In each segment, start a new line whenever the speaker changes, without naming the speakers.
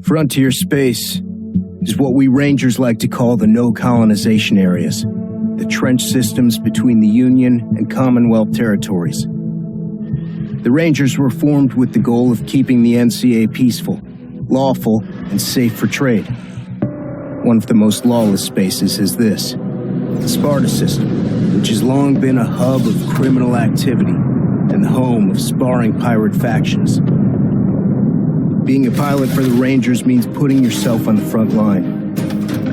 Frontier space is what we Rangers like to call the no colonization areas, the trench systems between the Union and Commonwealth territories. The Rangers were formed with the goal of keeping the NCA peaceful, lawful, and safe for trade. One of the most lawless spaces is this, the Sparta system, which has long been a hub of criminal activity and the home of sparring pirate factions. Being a pilot for the Rangers means putting yourself on the front line,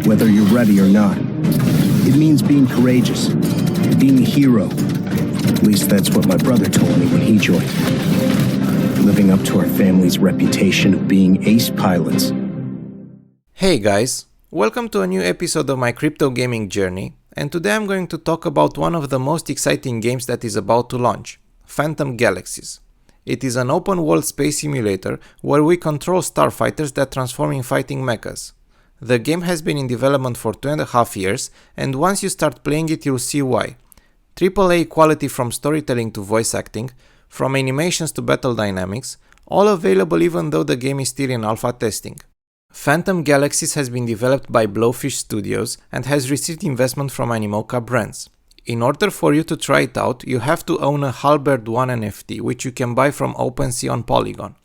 whether you're ready or not. It means being courageous, being a hero. At least that's what my brother told me when he joined. Living up to our family's reputation of being ace pilots.
Hey guys, welcome to a new episode of my crypto gaming journey, and today I'm going to talk about one of the most exciting games that is about to launch, Phantom Galaxies. It is an open-world space simulator where we control starfighters that transform in fighting mechas. The game has been in development for 2.5 years, and once you start playing it you'll see why. AAA quality from storytelling to voice acting, from animations to battle dynamics, all available even though the game is still in alpha testing. Phantom Galaxies has been developed by Blowfish Studios and has received investment from Animoca Brands. In order for you to try it out, you have to own a Halberd-001 NFT, which you can buy from OpenSea on Polygon.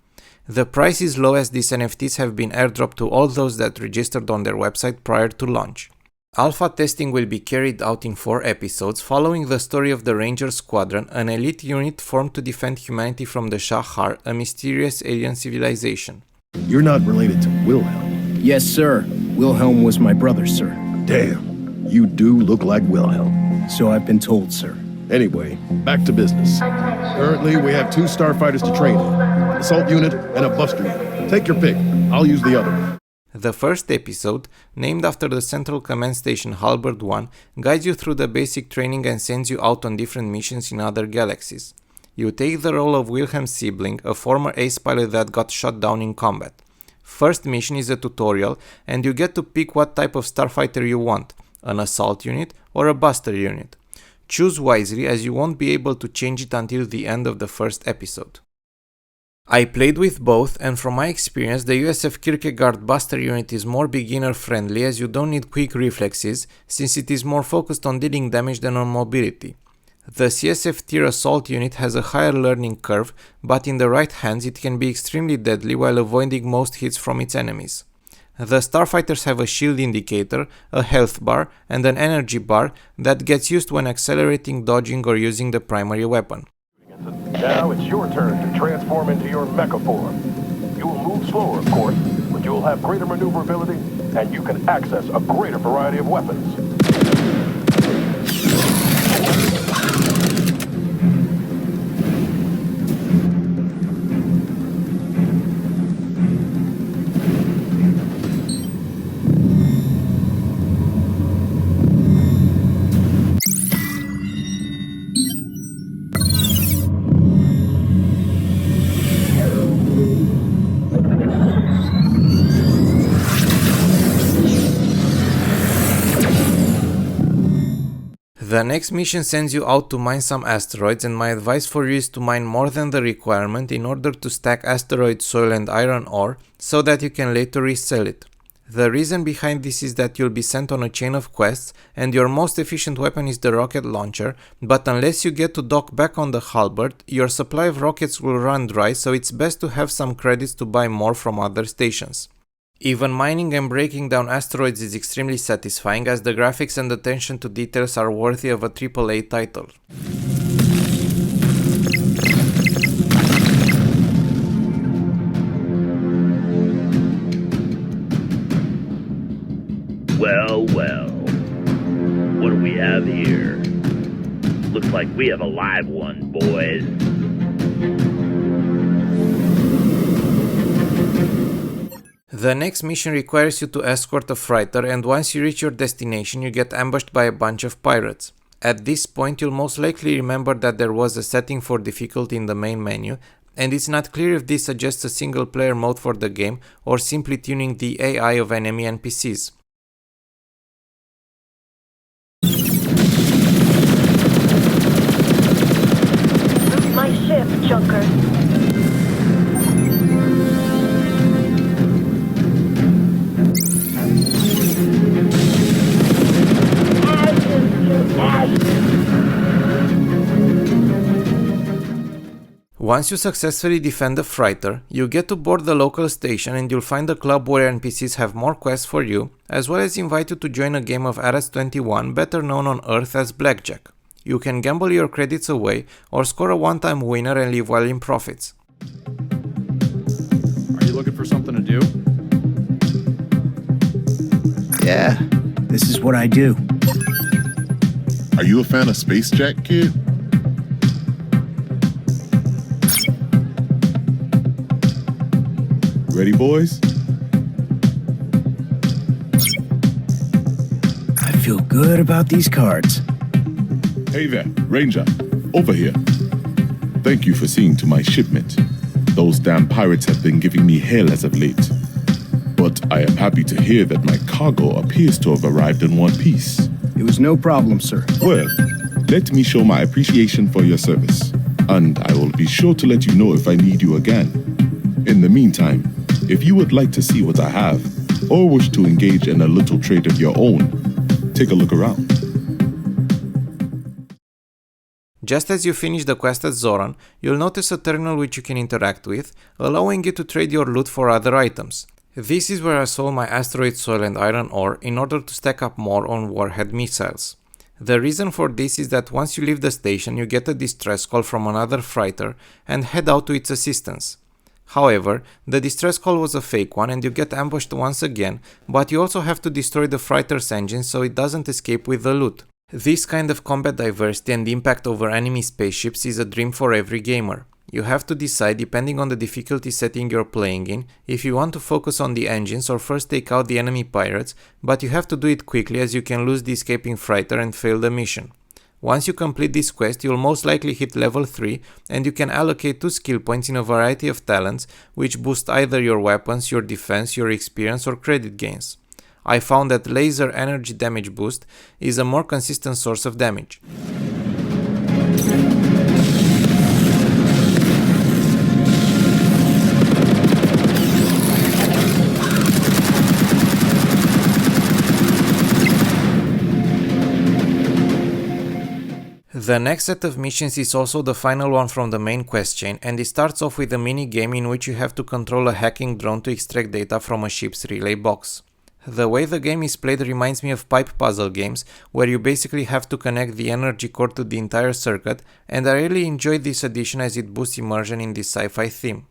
The price is low as these NFTs have been airdropped to all those that registered on their website prior to launch. Alpha testing will be carried out in 4 episodes, following the story of the Ranger Squadron, an elite unit formed to defend humanity from the Shahar, a mysterious alien civilization.
You're not related to Wilhelm.
Yes, sir. Wilhelm was my brother, sir.
Damn, you do look like Wilhelm.
So I've been told, sir.
Anyway, back to business. Currently, we have 2 starfighters to train in, an assault unit and a buster unit. Take your pick. I'll use the other one.
The first episode, named after the central command station Halberd-001, guides you through the basic training and sends you out on different missions in other galaxies. You take the role of Wilhelm's sibling, a former ace pilot that got shot down in combat. First mission is a tutorial, and you get to pick what type of starfighter you want, an assault unit or a buster unit. Choose wisely as you won't be able to change it until the end of the first episode. I played with both, and from my experience the USF Kierkegaard Buster unit is more beginner friendly as you don't need quick reflexes, since it is more focused on dealing damage than on mobility. The CSF tier assault unit has a higher learning curve, but in the right hands it can be extremely deadly while avoiding most hits from its enemies. The starfighters have a shield indicator, a health bar, and an energy bar that gets used when accelerating, dodging, or using the primary weapon.
Now it's your turn to transform into your mecha form. You will move slower, of course, but you will have greater maneuverability, and you can access a greater variety of weapons.
The next mission sends you out to mine some asteroids, and my advice for you is to mine more than the requirement in order to stack asteroid soil and iron ore so that you can later resell it. The reason behind this is that you'll be sent on a chain of quests and your most efficient weapon is the rocket launcher, but unless you get to dock back on the Halberd, your supply of rockets will run dry, so it's best to have some credits to buy more from other stations. Even mining and breaking down asteroids is extremely satisfying as the graphics and attention to details are worthy of a AAA title.
Well, well. What do we have here? Looks like we have a live one, boys.
The next mission requires you to escort a freighter, and once you reach your destination you get ambushed by a bunch of pirates. At this point you'll most likely remember that there was a setting for difficulty in the main menu, and it's not clear if this suggests a single player mode for the game or simply tuning the AI of enemy NPCs.
My ship, Junker.
Once you successfully defend the freighter, you get to board the local station and you'll find a club where NPCs have more quests for you, as well as invite you to join a game of RS-21, better known on Earth as Blackjack. You can gamble your credits away or score a one-time winner and live well in profits.
Are you looking for something to do?
Yeah, this is what I do.
Are you a fan of Space Jack, kid? Ready, boys?
I feel good about these cards.
Hey there, Ranger. Over here. Thank you for seeing to my shipment. Those damn pirates have been giving me hell as of late. But I am happy to hear that my cargo appears to have arrived in one piece.
It was no problem, sir.
Well, let me show my appreciation for your service, and I will be sure to let you know if I need you again. In the meantime, if you would like to see what I have, or wish to engage in a little trade of your own, take a look around.
Just as you finish the quest at Zoran, you'll notice a terminal which you can interact with, allowing you to trade your loot for other items. This is where I sold my asteroid soil and iron ore in order to stack up more on warhead missiles. The reason for this is that once you leave the station, you get a distress call from another freighter and head out to its assistance. However, the distress call was a fake one and you get ambushed once again, but you also have to destroy the freighter's engine so it doesn't escape with the loot. This kind of combat diversity and impact over enemy spaceships is a dream for every gamer. You have to decide, depending on the difficulty setting you're playing in, if you want to focus on the engines or first take out the enemy pirates, but you have to do it quickly as you can lose the escaping freighter and fail the mission. Once you complete this quest, you'll most likely hit level 3 and you can allocate 2 skill points in a variety of talents which boost either your weapons, your defense, your experience or credit gains. I found that laser energy damage boost is a more consistent source of damage. The next set of missions is also the final one from the main quest chain, and it starts off with a mini game in which you have to control a hacking drone to extract data from a ship's relay box. The way the game is played reminds me of pipe puzzle games, where you basically have to connect the energy core to the entire circuit, and I really enjoyed this addition as it boosts immersion in this sci-fi theme.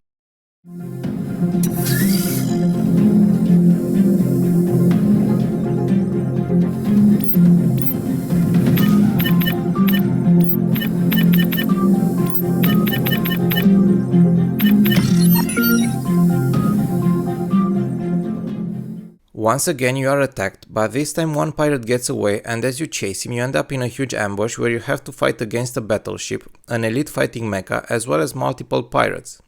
Once again you are attacked, but this time one pirate gets away and as you chase him you end up in a huge ambush where you have to fight against a battleship, an elite fighting mecha, as well as multiple pirates.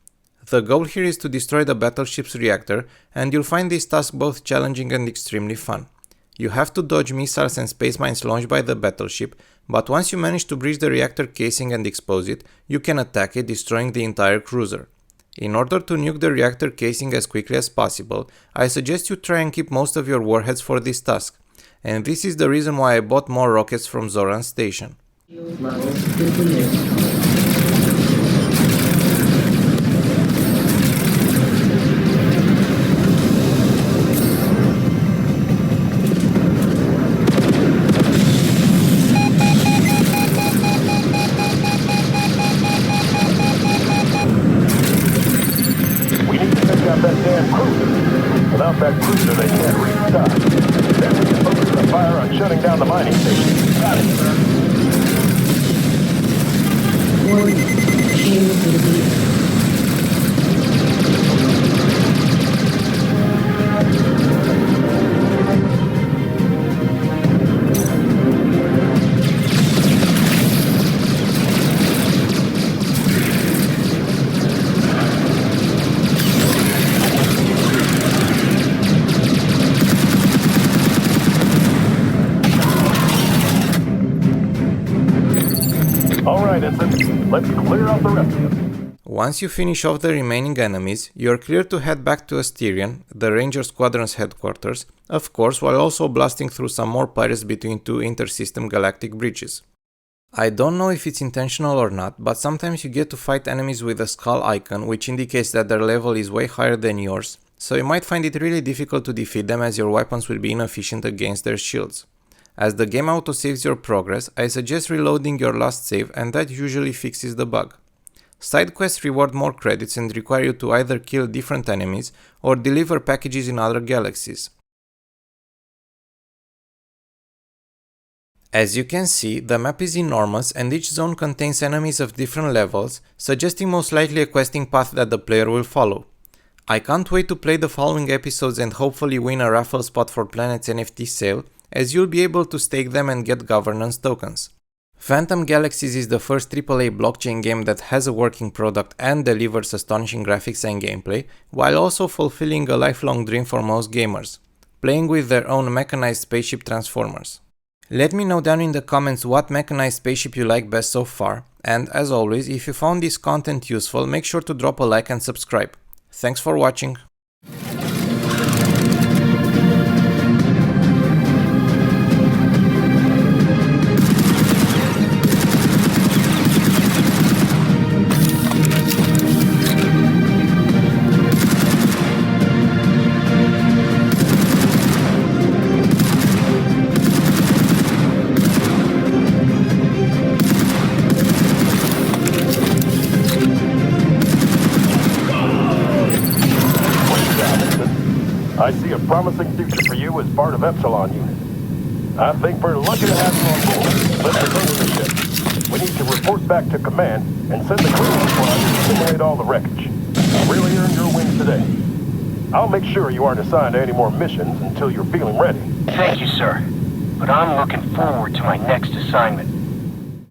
The goal here is to destroy the battleship's reactor, and you'll find this task both challenging and extremely fun. You have to dodge missiles and space mines launched by the battleship, but once you manage to breach the reactor casing and expose it, you can attack it, destroying the entire cruiser. In order to nuke the reactor casing as quickly as possible, I suggest you try and keep most of your warheads for this task. And this is the reason why I bought more rockets from Zoran's station.
Without that cruiser, they can't restock. Then we can focus the fire on shutting down the mining station. Got it, sir. Let's clear out the rest of them.
Once you finish off the remaining enemies, you are clear to head back to Asterion, the Ranger Squadron's headquarters, of course while also blasting through some more pirates between two inter-system galactic bridges. I don't know if it's intentional or not, but sometimes you get to fight enemies with a skull icon, which indicates that their level is way higher than yours, so you might find it really difficult to defeat them as your weapons will be inefficient against their shields. As the game autosaves your progress, I suggest reloading your last save, and that usually fixes the bug. Side quests reward more credits and require you to either kill different enemies or deliver packages in other galaxies. As you can see, the map is enormous and each zone contains enemies of different levels, suggesting most likely a questing path that the player will follow. I can't wait to play the following episodes and hopefully win a raffle spot for Planet's NFT sale, as you'll be able to stake them and get governance tokens. Phantom Galaxies is the first AAA blockchain game that has a working product and delivers astonishing graphics and gameplay, while also fulfilling a lifelong dream for most gamers, playing with their own mechanized spaceship transformers. Let me know down in the comments what mechanized spaceship you like best so far, and as always, if you found this content useful, make sure to drop a like and subscribe. Thanks for watching.
I see a promising future for you as part of Epsilon Unit. I think we're lucky to have you on board. Let's return to the ship. We need to report back to command and send the crew on squad to simulate all the wreckage. You really earned your wings today. I'll make sure you aren't assigned to any more missions until you're feeling ready.
Thank you, sir. But I'm looking forward to my next assignment.